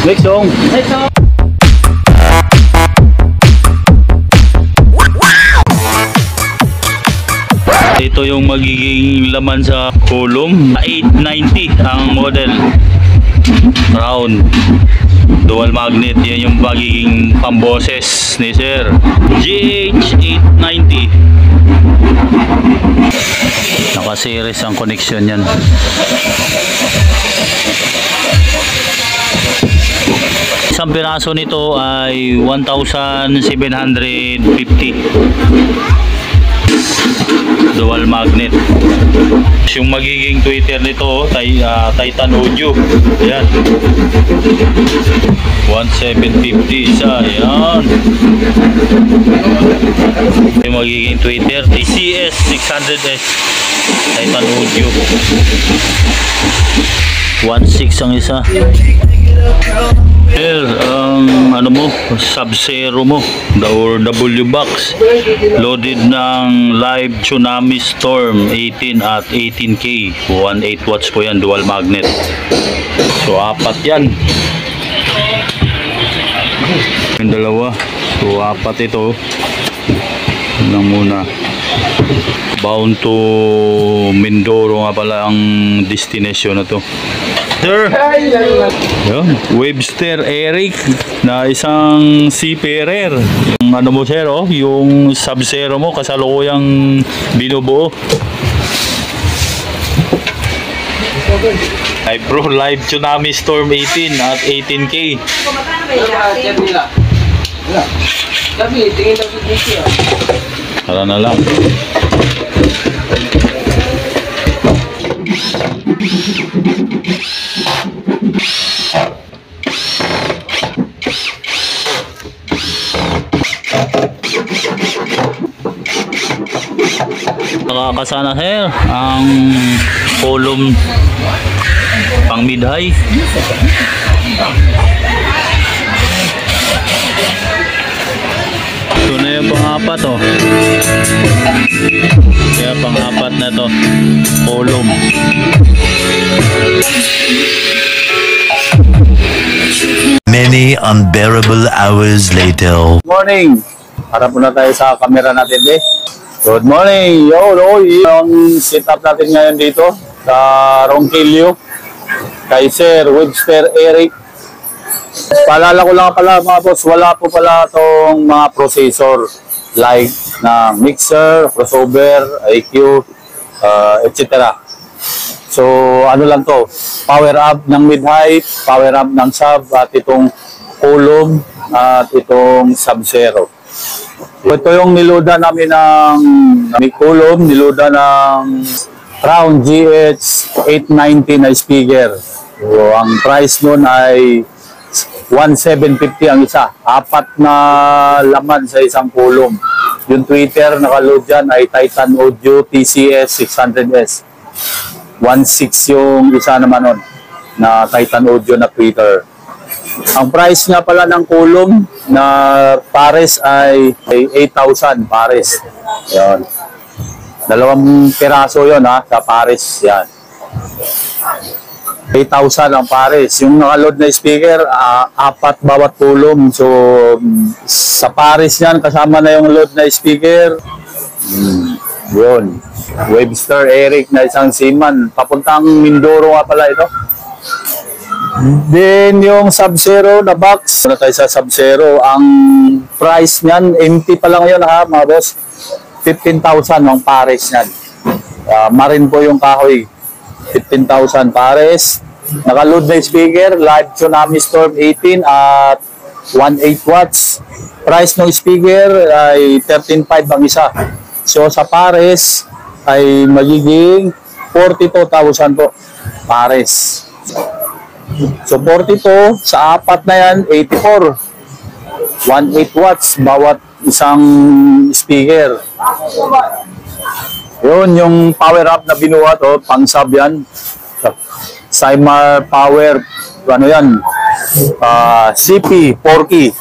Next song. Ito yung magiging laman sa column. 890 ang model. Round. Dual magnet. Yan yung magiging pamboses ni Sir. GH890. Naka-series ang connection yan. Isang piraso nito ay 1,750. Dual magnet. Yung magiging tweeter nito Titan Audio. Ayan. 1,750 isa. Ayan. Yung magiging tweeter TCS 600S Titan Audio. 1.6 ang isa. Ano mo, Sub-Zero mo, or W-Box, loaded ng Live Tsunami Storm 18 at 18K, 1.8 watts po yan, dual magnet. So apat yan, yung dalawa, so apat ito. Lang muna, bound to Mindoro nga pala ang destination na to. Sir, yun, Webster Eric na isang seafarer. Yung ano mo sir, oh, yung Sub-Zero mo kasalukuyang binubuo. Ay bro, Live Tsunami Storm 18 at 18K. Tara na lang. Nakakasana sir ang column pang mid-high. Ito na yung pang-apat oh. Kaya pang-apat na to column. Many unbearable hours later. Morning! Harap muna tayo sa camera natin eh. Good morning! Yo, yung setup natin ngayon dito sa Ronquillo kay Sir Webster Eric. Paalala ko lang pala mga boss, wala po pala itong mga processor like na mixer, crossover, IQ, etc. So ano lang to, power up ng mid-height, power up ng sub at itong column at itong Sub-Zero. Ito yung niloda namin ng column, niloda ng Crown GH890 na speaker. So, ang price nun ay 1,750 ang isa. Apat na laman sa isang column. Yung tweeter nakaload dyan ay Titan Audio TCS 600S. 1.6 yung isa naman nun na Titan Audio na tweeter. Ang price nga pala ng column na pares ay 8,000 pares. Yan. 2 piraso yon ha, sa pares yan. 8,000 ang pares. Yung nakaload na speaker, 4 bawat column. So sa pares yan, kasama na yung load na speaker. Yun. Webster Eric na isang seaman. Papuntang Mindoro nga pala ito. Then yung Sub-Zero na box. Ano tayo sa Sub-Zero? Ang price niyan, empty pa lang yun ha mga boss. 15,000 ang pares niyan. Marin po yung kahoy. 15,000 pares. Naka-load na speaker. Live Tsunami Storm 18 at 1.8 watts. Price ng speaker ay 13,500 ang isa. So sa pares ay magiging 42,000 po. Pares. So 42 sa apat na yan, 84. 1.8 watts bawat isang speaker. Yun yung power up na binuhat, pang sub yan. Cymar Power, ano yan? CP, 4-key.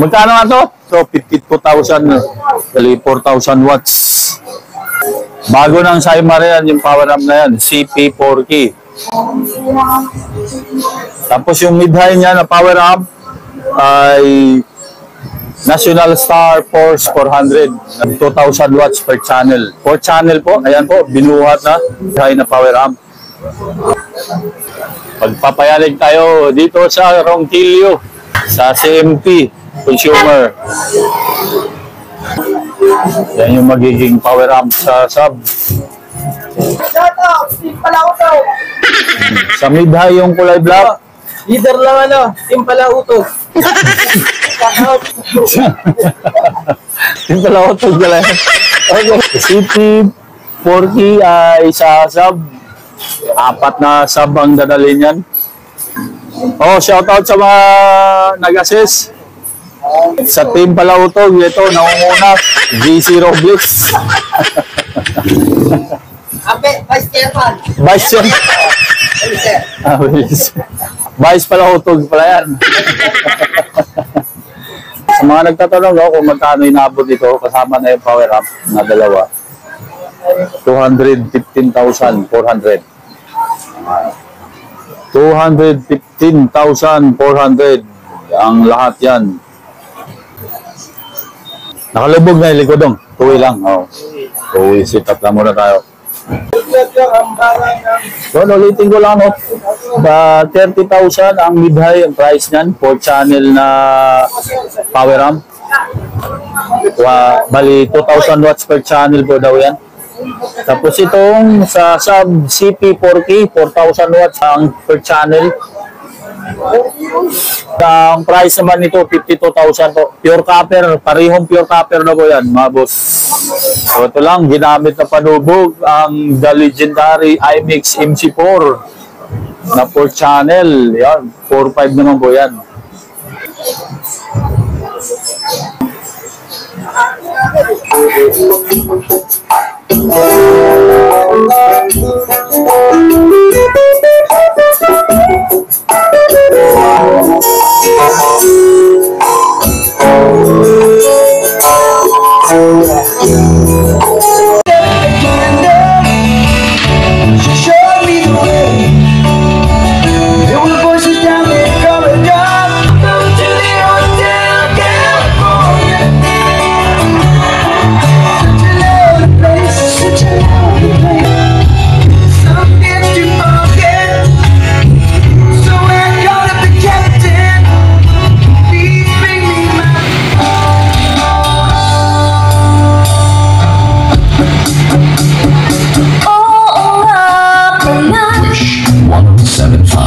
Magkano nga to? So, 52,000, 4,000 watts. Bago ng Cymar yan, yung power up na yan, CP, 4-key. Tapos yung mid-high niya na power up ay National Star Force 400, 2,000 watts per channel. 4 channel po, ayan po, binuhat na, high na power amp. Pagpapayalig tayo dito sa Ronquillo, sa CMP, consumer. Yan yung magiging power amp sa sub. Sa mid-high yung kulay black. Leader lang team pala utog. Team pala utog pala. Okay. CP 4-key ay sa sub. 4 na sub ang dadalhin yan. Shoutout sa mga nag-assist. Sa team pala utog, ito, nangunguna, GC Robles. Vice Chairman. Vice Chairman. Vice pala utog pala yan. Sa mga nagtatanong kung magkano inabot ito, kasama na yung power up na dalawa. 215,400. 215,400 ang lahat yan. Nakalubog na yung likodong. Tuwi lang. Tuwi, sit up lang muna tayo. So, ulitin ko lang, 30,000 ang mid-high, ang price niyan, 4 channel na power amp. Bali, 2,000 watts per channel po daw yan. Tapos itong sa sub CP 4K, 4,000 watts ang per channel. Ang price naman nito, 52,000 po. Pure copper, parehong pure copper na po yan, mga boss. So ito lang, ginamit na panubog ang the legendary IMX MC4 na 4 channel. Yan, 4.5 naman po yan.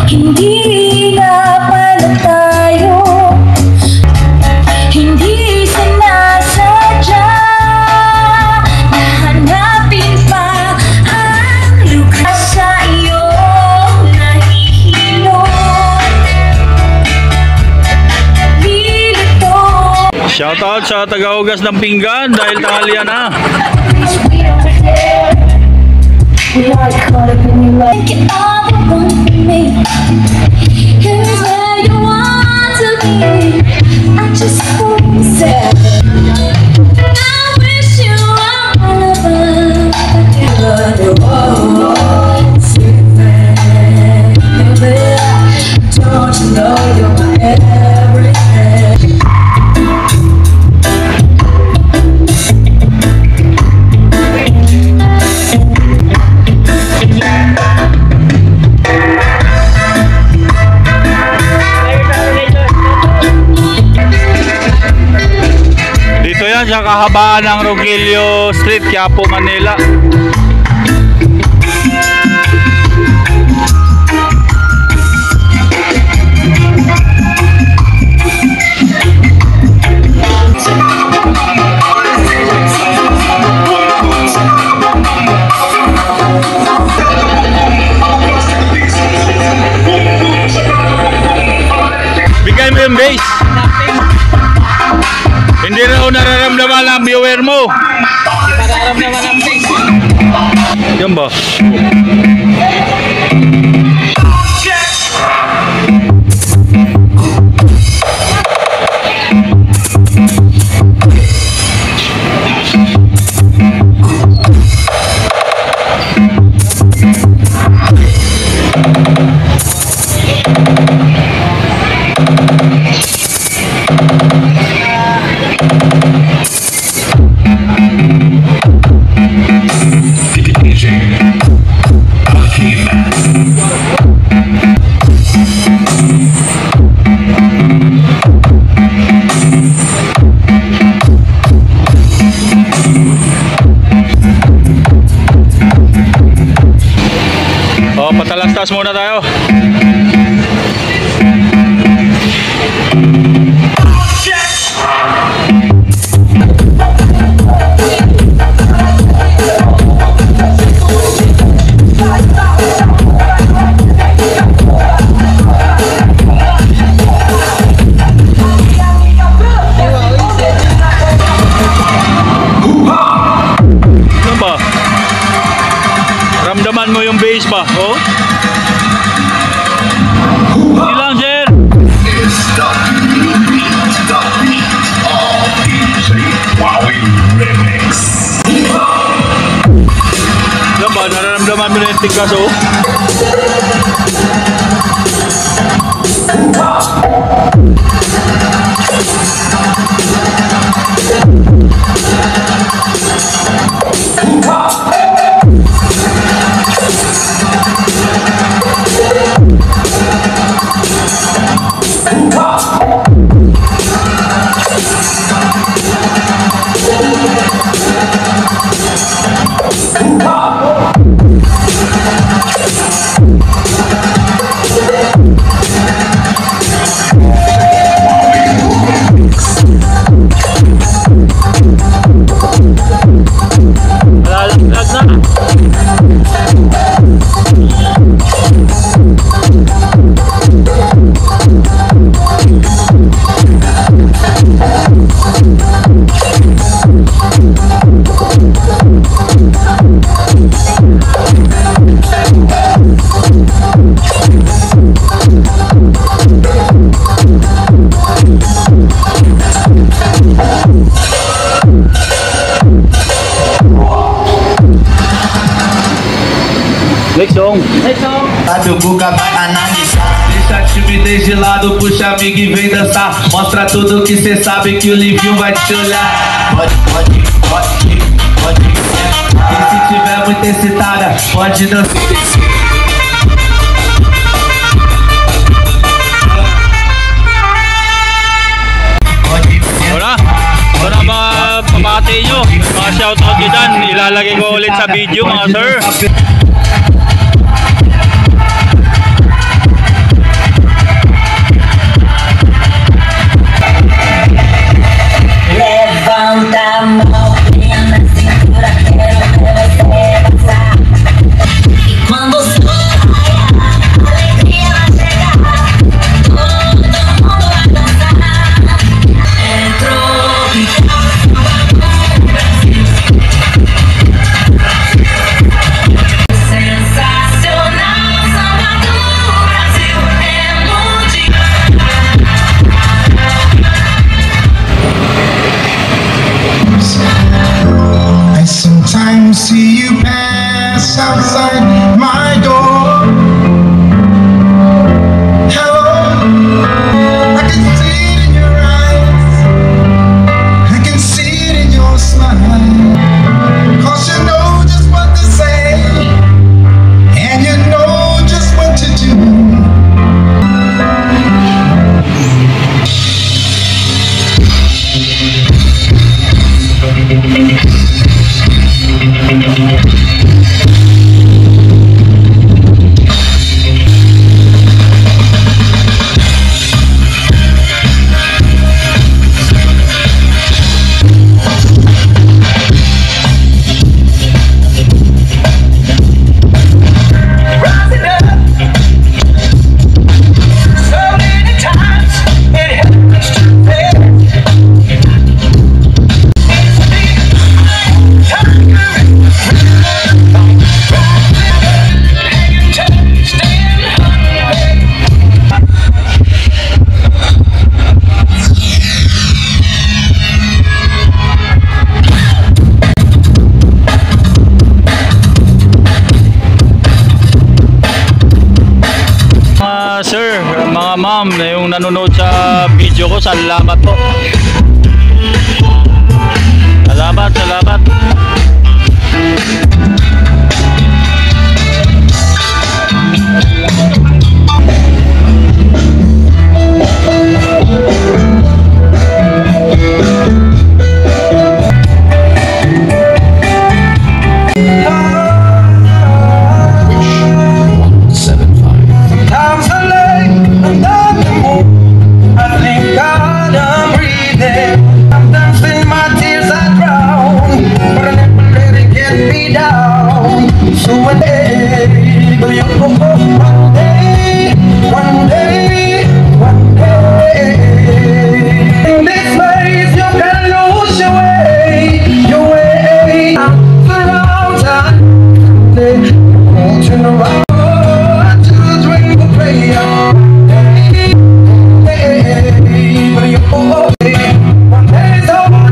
Hindi na pala tayo, hindi sinasadya, nahanapin pa ang lugar sa iyong nahihilot. Lilito. Shoutout sa taga-ugas ng pinggan dahil tanghalian na. We are caught up in your life. Get all the one for me. Here's where you want to be. I just hope you said. I wish you were one of us. Sweet thing, baby. Don't you know you're my everything? sa kahabaan ng Rogelio Street, Quiapo, Manila. Bigay mo yung base. Hindi raw nararamdaman ang viewer mo. Nararamdaman ang face. Yan ba? Oh, patalastas muna tayo. Ano ba? Ramdaman mo yung bass ba? Oh? Hindi lang, sir. Ano ba? Nararamdaman mo na yung tigkas, oh? Next song. Buga vai analisar. Deixa a timidez de lado, puxa amigo e vem dançar. Mostra tudo que cê sabe que o Livinho vai te olhar. Pode. E se tiver muito excitada, pode não se Wala. Ito na mga pamati nyo. Mga shoutout nyo dyan. Ilalagay ko ulit sa video, mga sir. Levanta a mão, minha na cintura, quero ver você dançar. E quando o sol raiar, a alegria vai chegar. Todo mundo vai dançar. Entrou e samba do Brasil. Sensacional, samba do Brasil é mundial. I sometimes see you pass outside my door. Hello, I can see it in your eyes. I can see it in your smile. 'Cause you know just what to say, and you know just what to do. ma'am, yung nanonood sa video ko, salamat po. Salamat, salamat. Sometimes I lay under the moon. I thank God I'm breathing. Sometimes in my tears I drown, but I never let it get me down. So one day, will you go one day, one day, one day. In this place you can lose your way, your way. Around and turn around.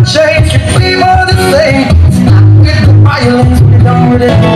Change, you feel the same. Stop with the violence, we're done with it.